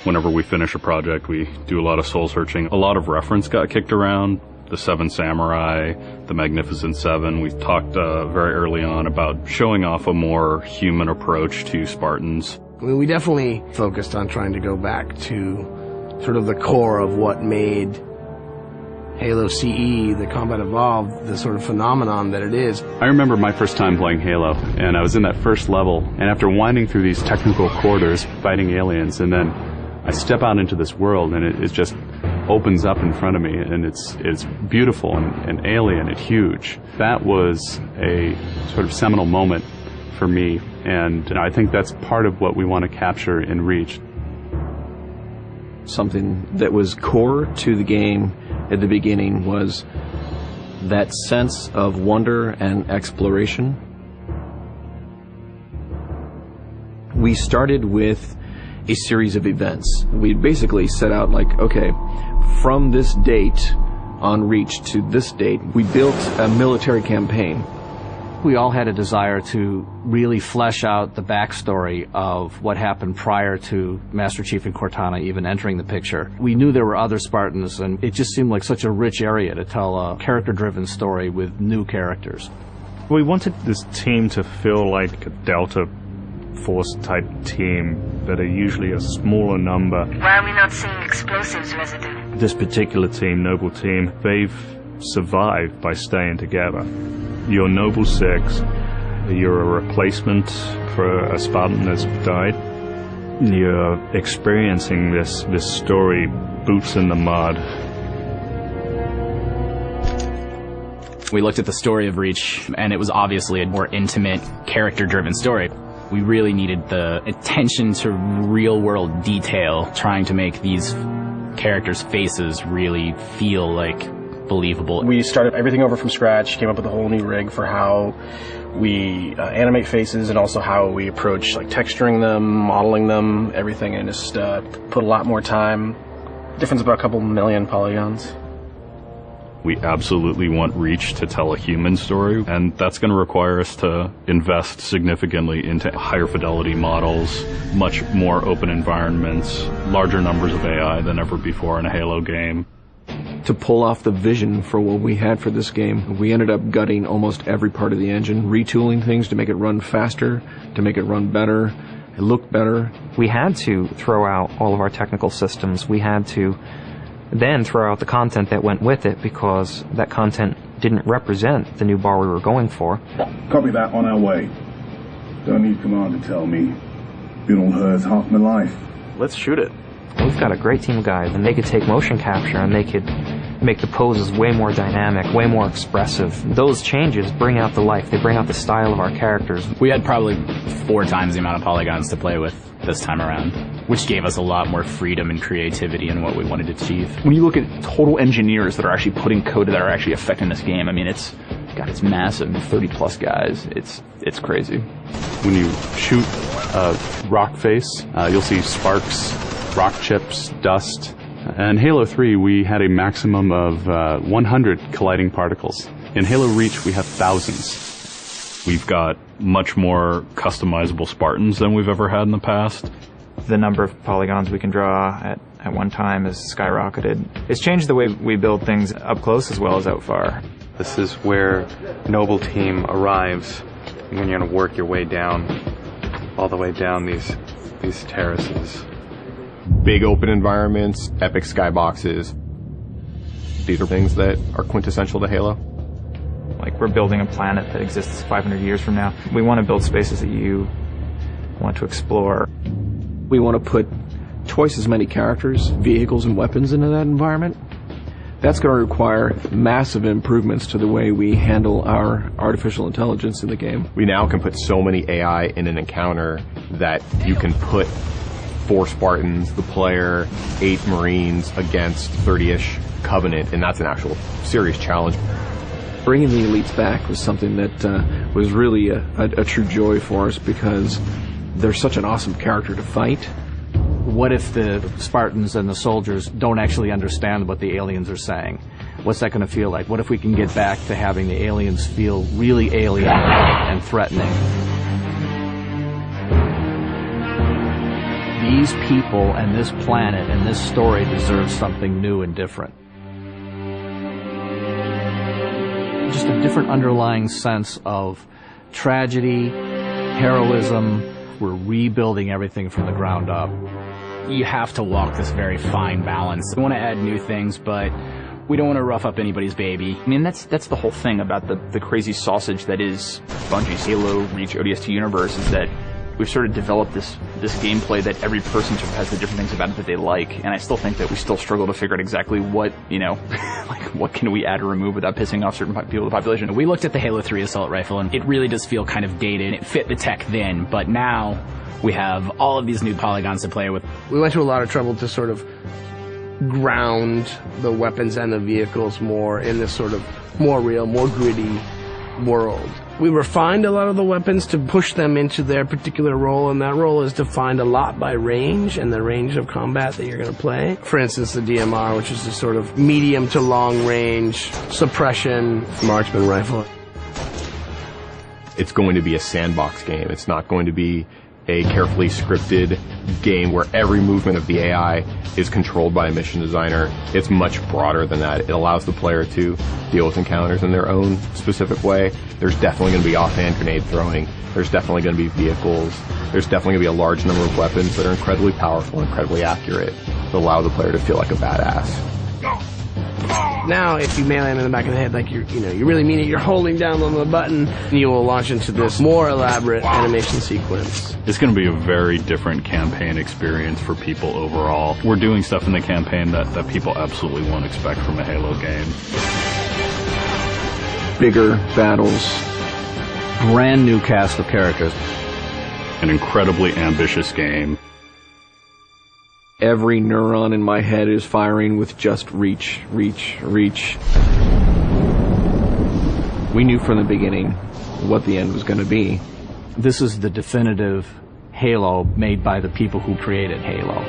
Whenever we finish a project, we do a lot of soul searching. A lot of reference got kicked around. The Seven Samurai, the Magnificent Seven. We talked very early on about showing off a more human approach to Spartans. I mean, we definitely focused on trying to go back to sort of the core of what made Halo CE, the Combat Evolved, the sort of phenomenon that it is. I remember my first time playing Halo, and I was in that first level, and after winding through these technical corridors, fighting aliens, and then I step out into this world, and it just opens up in front of me, and it's beautiful and alien and huge. That was a sort of seminal moment for me, and I think that's part of what we want to capture in Reach. Something that was core to the game at the beginning was that sense of wonder and exploration. We started with a series of events. We basically set out like, okay, from this date on Reach to this date, we built a military campaign. We all had a desire to really flesh out the backstory of what happened prior to Master Chief and Cortana even entering the picture. We knew there were other Spartans, and it just seemed like such a rich area to tell a character-driven story with new characters. We wanted this team to feel like a Delta Force type team that are usually a smaller number. Why are we not seeing explosives residue? This particular team, Noble Team, they've survived by staying together. You're Noble Six, you're a replacement for a Spartan that's died. You're experiencing this story, boots in the mud. We looked at the story of Reach, and it was obviously a more intimate, character-driven story. We really needed the attention to real-world detail, trying to make these characters' faces really feel like believable. We started everything over from scratch, came up with a whole new rig for how we animate faces and also how we approach like texturing them, modeling them, everything, and just put a lot more time. Difference about a couple million polygons. We absolutely want Reach to tell a human story, and that's going to require us to invest significantly into higher fidelity models, much more open environments, larger numbers of AI than ever before in a Halo game. To pull off the vision for what we had for this game, we ended up gutting almost every part of the engine, retooling things to make it run faster, to make it run better, it looked better. We had to throw out all of our technical systems. We had to then throw out the content that went with it because that content didn't represent the new bar we were going for. Copy that, on our way. Don't need command to tell me. Been on hers half my life. Let's shoot it. We've got a great team of guys, and they could take motion capture and they could make the poses way more dynamic, way more expressive. Those changes bring out the life. They bring out the style of our characters. We had probably 4 times the amount of polygons to play with this time around, which gave us a lot more freedom and creativity in what we wanted to achieve. When you look at total engineers that are actually putting code that are actually affecting this game, I mean, it's massive, 30 plus guys. It's crazy. When you shoot a rock face, you'll see sparks, rock chips, dust. In Halo 3, we had a maximum of 100 colliding particles. In Halo Reach, we have thousands. We've got much more customizable Spartans than we've ever had in the past. The number of polygons we can draw at one time has skyrocketed. It's changed the way we build things up close as well as out far. This is where Noble Team arrives when you're going to work your way down, all the way down these terraces. Big open environments, epic skyboxes. These are things that are quintessential to Halo. Like we're building a planet that exists 500 years from now. We want to build spaces that you want to explore. We want to put twice as many characters, vehicles, and weapons into that environment. That's going to require massive improvements to the way we handle our artificial intelligence in the game. We now can put so many AI in an encounter that you can put 4 Spartans, the player, 8 Marines against 30-ish Covenant, and that's an actual serious challenge. Bringing the elites back was something that was really a true joy for us because they're such an awesome character to fight. What if the Spartans and the soldiers don't actually understand what the aliens are saying? What's that going to feel like? What if we can get back to having the aliens feel really alien and threatening? these people and this planet and this story deserve something new and different. Just a different underlying sense of tragedy, heroism. We're rebuilding everything from the ground up. You have to walk this very fine balance. We want to add new things, but we don't want to rough up anybody's baby. I mean, that's the whole thing about the crazy sausage that is Bungie's Halo Reach ODST universe, is that we've sort of developed this gameplay that every person sort of has the different things about it that they like, and I still think that we still struggle to figure out exactly what, like what can we add or remove without pissing off certain people in the population. We looked at the Halo 3 assault rifle, and it really does feel kind of dated. It fit the tech then, but now we have all of these new polygons to play with. We went to a lot of trouble to sort of ground the weapons and the vehicles more in this sort of more real, more gritty world. We refined a lot of the weapons to push them into their particular role, and that role is defined a lot by range and the range of combat that you're going to play. For instance, the DMR, which is a sort of medium to long range suppression marksman rifle. It's going to be a sandbox game. It's not going to be a carefully scripted game where every movement of the AI is controlled by a mission designer. It's much broader than that. It allows the player to deal with encounters in their own specific way. There's definitely going to be offhand grenade throwing. There's definitely going to be vehicles. There's definitely going to be a large number of weapons that are incredibly powerful, incredibly accurate, that allow the player to feel like a badass. Now, if you melee him in the back of the head, like you really mean it, you're holding down on the button, and you will launch into this more elaborate animation sequence. It's going to be a very different campaign experience for people overall. We're doing stuff in the campaign that people absolutely won't expect from a Halo game. Bigger battles. Brand new cast of characters. An incredibly ambitious game. Every neuron in my head is firing with just reach, reach, reach. We knew from the beginning what the end was going to be. This is the definitive Halo made by the people who created Halo.